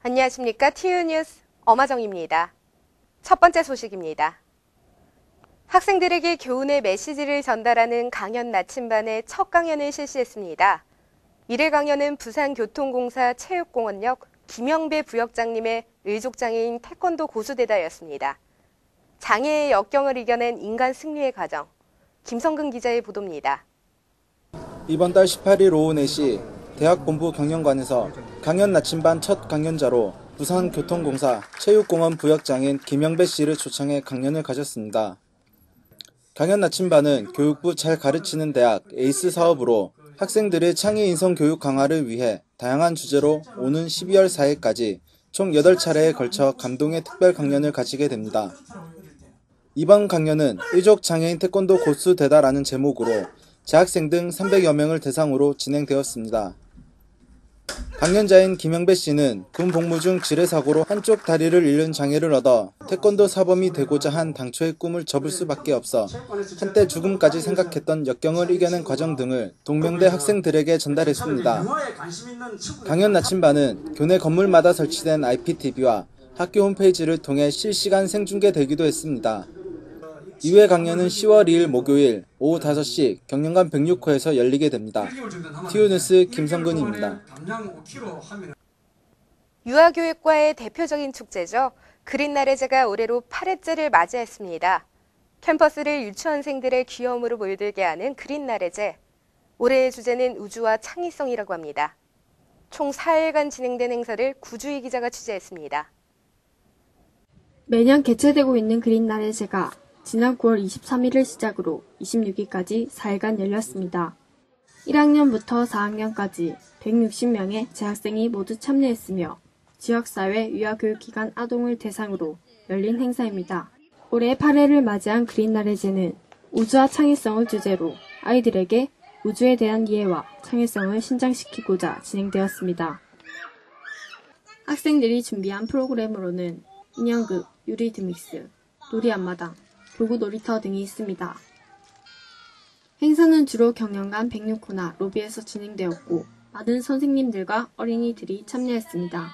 안녕하십니까. TU뉴스 엄하정입니다. 첫 번째 소식입니다. 학생들에게 교훈의 메시지를 전달하는 강연 나침반의 첫 강연을 실시했습니다. 이를 강연은 부산교통공사 체육공원역 김영배 부역장님의 의족장애인 태권도 고수대다였습니다. 장애의 역경을 이겨낸 인간 승리의 과정, 김성근 기자의 보도입니다. 이번 달 18일 오후 4시 대학본부 경영관에서 강연 나침반 첫 강연자로 부산교통공사 체육공원 부역장인 김영배 씨를 초청해 강연을 가졌습니다. 강연 나침반은 교육부 잘 가르치는 대학 에이스 사업으로 학생들의 창의 인성 교육 강화를 위해 다양한 주제로 오는 12월 4일까지 총 8차례에 걸쳐 감동의 특별 강연을 가지게 됩니다. 이번 강연은 의족장애인 태권도 고수 대다라는 제목으로 재학생 등 300여 명을 대상으로 진행되었습니다. 강연자인 김영배 씨는 군 복무 중 지뢰사고로 한쪽 다리를 잃는 장애를 얻어 태권도 사범이 되고자 한 당초의 꿈을 접을 수밖에 없어 한때 죽음까지 생각했던 역경을 이겨낸 과정 등을 동명대 학생들에게 전달했습니다. 강연 나침반은 교내 건물마다 설치된 IPTV와 학교 홈페이지를 통해 실시간 생중계되기도 했습니다. 이회 강연은 10월 2일 목요일 오후 5시 경영관 106호에서 열리게 됩니다. TU뉴스 김성근입니다. 유아교육과의 대표적인 축제죠. 그린나래제가 올해로 8회째를 맞이했습니다. 캠퍼스를 유치원생들의 귀여움으로 물들게 하는 그린나래제. 올해의 주제는 우주와 창의성이라고 합니다. 총 4일간 진행된 행사를 구주희 기자가 취재했습니다. 매년 개최되고 있는 그린나래제가 지난 9월 23일을 시작으로 26일까지 4일간 열렸습니다. 1학년부터 4학년까지 160명의 재학생이 모두 참여했으며 지역사회 유아교육기관 아동을 대상으로 열린 행사입니다. 올해 8회를 맞이한 그린나래제는 우주와 창의성을 주제로 아이들에게 우주에 대한 이해와 창의성을 신장시키고자 진행되었습니다. 학생들이 준비한 프로그램으로는 인형극, 유리드믹스, 놀이 앞마당, 도구 놀이터 등이 있습니다. 행사는 주로 경영관 106호나 로비에서 진행되었고 많은 선생님들과 어린이들이 참여했습니다.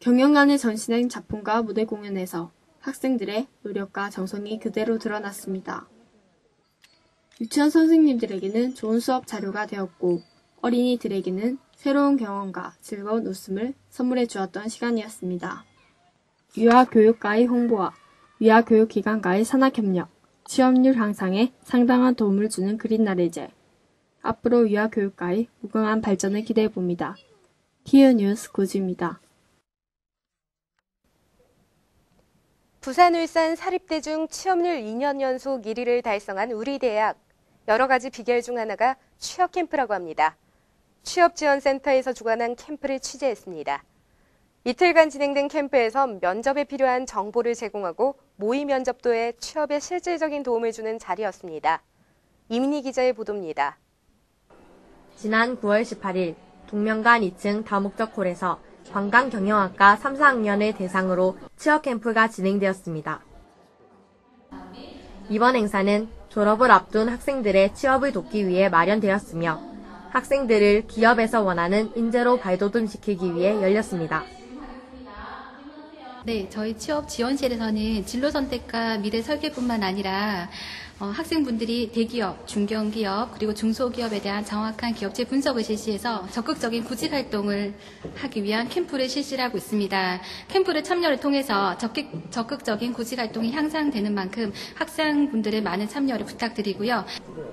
경영관에 전시된 작품과 무대 공연에서 학생들의 노력과 정성이 그대로 드러났습니다. 유치원 선생님들에게는 좋은 수업 자료가 되었고 어린이들에게는 새로운 경험과 즐거운 웃음을 선물해 주었던 시간이었습니다. 유아교육과의 홍보와 유아교육기관과의 산학협력, 취업률 향상에 상당한 도움을 주는 그린나래제. 앞으로 유아교육과의 무궁한 발전을 기대해봅니다. TU뉴스 구주입니다. 부산, 울산 사립대 중 취업률 2년 연속 1위를 달성한 우리 대학. 여러 가지 비결 중 하나가 취업 캠프라고 합니다. 취업지원센터에서 주관한 캠프를 취재했습니다. 이틀간 진행된 캠프에서 면접에 필요한 정보를 제공하고 모의 면접도에 취업에 실질적인 도움을 주는 자리였습니다. 이민희 기자의 보도입니다. 지난 9월 18일 동명관 2층 다목적홀에서 관광경영학과 3, 4학년을 대상으로 취업 캠프가 진행되었습니다. 이번 행사는 졸업을 앞둔 학생들의 취업을 돕기 위해 마련되었으며 학생들을 기업에서 원하는 인재로 발돋움시키기 위해 열렸습니다. 네, 저희 취업지원실에서는 진로 선택과 미래 설계뿐만 아니라 학생분들이 대기업, 중견기업, 그리고 중소기업에 대한 정확한 기업체 분석을 실시해서 적극적인 구직 활동을 하기 위한 캠프를 실시하고 있습니다. 캠프를 참여를 통해서 적극적인 구직 활동이 향상되는 만큼 학생분들의 많은 참여를 부탁드리고요.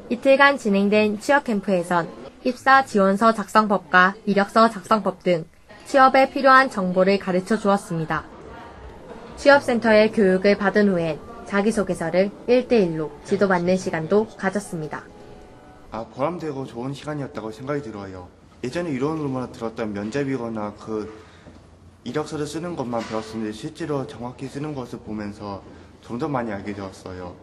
이틀간 진행된 취업 캠프에선 입사 지원서 작성법과 이력서 작성법 등 취업에 필요한 정보를 가르쳐 주었습니다. 취업센터의 교육을 받은 후엔 자기소개서를 1대1로 지도받는 시간도 가졌습니다. 보람되고 좋은 시간이었다고 생각이 들어요. 예전에 이론으로만 들었던 면접이거나 이력서를 쓰는 것만 배웠었는데 실제로 정확히 쓰는 것을 보면서 좀 더 많이 알게 되었어요.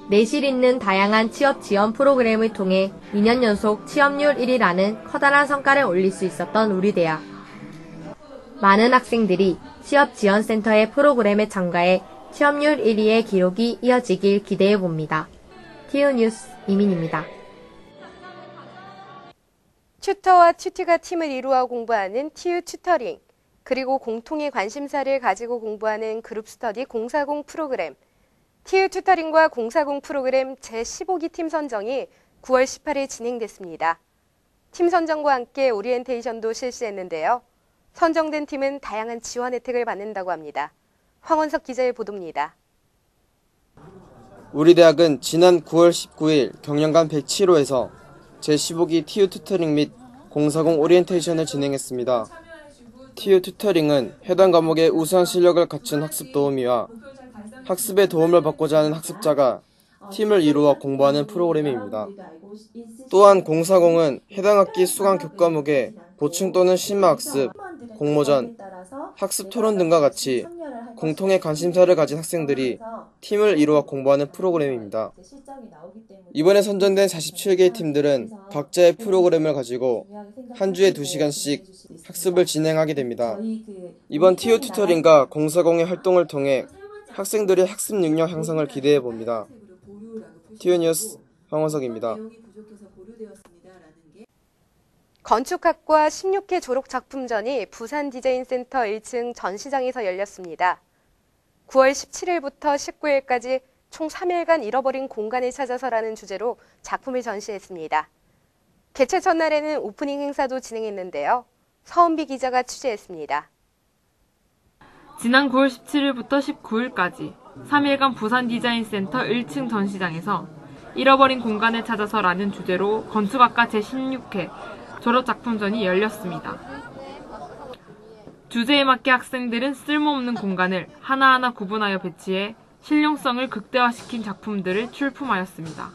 내실 있는 다양한 취업 지원 프로그램을 통해 2년 연속 취업률 1위라는 커다란 성과를 올릴 수 있었던 우리 대학. 많은 학생들이 취업지원센터의 프로그램에 참가해 취업률 1위의 기록이 이어지길 기대해봅니다. TU뉴스 이민입니다. 튜터와 튜티가 팀을 이루어 공부하는 TU 튜터링, 그리고 공통의 관심사를 가지고 공부하는 그룹 스터디 040 프로그램, TU 튜터링과 040 프로그램 제15기 팀 선정이 9월 18일 진행됐습니다. 팀 선정과 함께 오리엔테이션도 실시했는데요. 선정된 팀은 다양한 지원 혜택을 받는다고 합니다. 황원석 기자의 보도입니다. 우리 대학은 지난 9월 19일 경영관 107호에서 제15기 TU 튜터링 및 040 오리엔테이션을 진행했습니다. TU 튜터링은 해당 과목의 우수한 실력을 갖춘 학습 도우미와 학습에 도움을 받고자 하는 학습자가 팀을 이루어 공부하는 프로그램입니다. 또한 040은 해당 학기 수강 교과목의 보충 또는 심화학습, 공모전, 학습 토론 등과 같이 공통의 관심사를 가진 학생들이 팀을 이루어 공부하는 프로그램입니다. 이번에 선정된 47개의 팀들은 각자의 프로그램을 가지고 한 주에 2시간씩 학습을 진행하게 됩니다. 이번 TU 튜터링과 040의 활동을 통해 학생들의 학습 능력 향상을 기대해 봅니다. TU 뉴스 황원석입니다. 건축학과 16회 졸업작품전이 부산디자인센터 1층 전시장에서 열렸습니다. 9월 17일부터 19일까지 총 3일간 잃어버린 공간을 찾아서라는 주제로 작품을 전시했습니다. 개최 첫날에는 오프닝 행사도 진행했는데요. 서은비 기자가 취재했습니다. 지난 9월 17일부터 19일까지 3일간 부산디자인센터 1층 전시장에서 잃어버린 공간을 찾아서라는 주제로 건축학과 제16회 졸업작품전이 열렸습니다. 주제에 맞게 학생들은 쓸모없는 공간을 하나하나 구분하여 배치해 실용성을 극대화시킨 작품들을 출품하였습니다.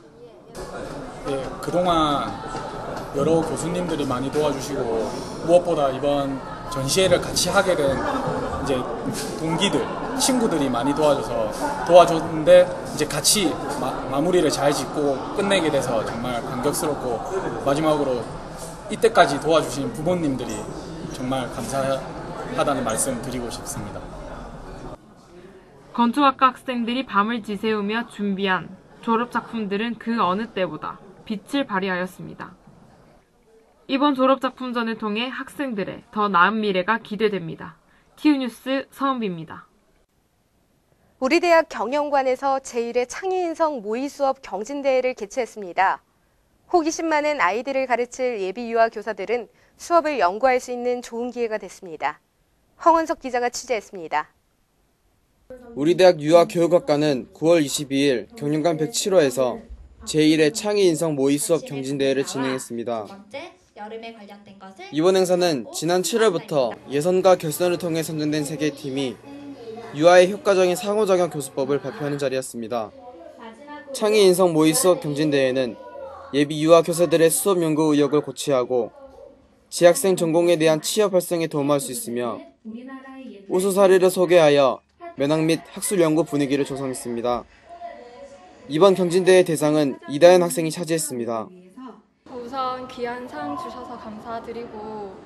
네, 그동안 여러 교수님들이 많이 도와주시고 무엇보다 이번 전시회를 같이 하게 된 이제 동기들, 친구들이 많이 도와줬는데 이제 같이 마무리를 잘 짓고 끝내게 돼서 정말 감격스럽고 마지막으로 이때까지 도와주신 부모님들이 정말 감사하다는 말씀 드리고 싶습니다. 건축학과 학생들이 밤을 지새우며 준비한 졸업작품들은 그 어느 때보다 빛을 발휘하였습니다. 이번 졸업작품전을 통해 학생들의 더 나은 미래가 기대됩니다. TU 뉴스 서은비입니다. 우리 대학 경영관에서 제1회 창의인성 모의 수업 경진대회를 개최했습니다. 호기심 많은 아이들을 가르칠 예비 유아 교사들은 수업을 연구할 수 있는 좋은 기회가 됐습니다. 황원석 기자가 취재했습니다. 우리 대학 유아교육학과는 9월 22일 경영관 107호에서 제1회 창의인성 모의 수업 경진대회를 진행했습니다. 이번 행사는 지난 7월부터 예선과 결선을 통해 선정된 3개 팀이 유아의 효과적인 상호작용 교수법을 발표하는 자리였습니다. 창의인성 모의 수업 경진대회는 예비 유아 교사들의 수업 연구 의욕을 고취하고 재학생 전공에 대한 취업 활성에 도움할 수 있으며 우수 사례를 소개하여 면학 및 학술 연구 분위기를 조성했습니다. 이번 경진대회 대상은 이다현 학생이 차지했습니다. 우선 귀한 상 주셔서 감사드리고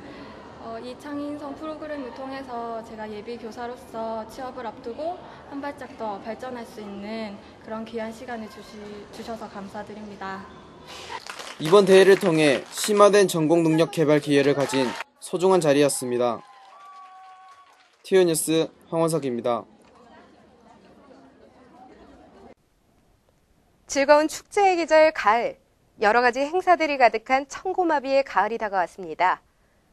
이 창의인성 프로그램을 통해서 제가 예비 교사로서 취업을 앞두고 한 발짝 더 발전할 수 있는 그런 귀한 시간을 주셔서 감사드립니다. 이번 대회를 통해 심화된 전공 능력 개발 기회를 가진 소중한 자리였습니다. TU 뉴스 황원석입니다. 즐거운 축제의 계절 가을, 여러 가지 행사들이 가득한 청고마비의 가을이 다가왔습니다.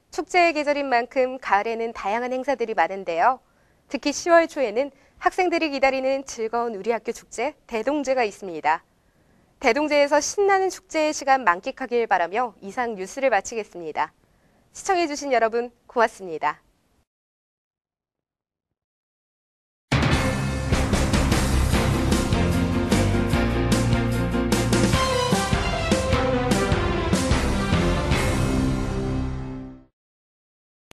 축제의 계절인 만큼 가을에는 다양한 행사들이 많은데요. 특히 10월 초에는 학생들이 기다리는 즐거운 우리 학교 축제 대동제가 있습니다. 대동제에서 신나는 축제의 시간 만끽하길 바라며 이상 뉴스를 마치겠습니다. 시청해주신 여러분 고맙습니다.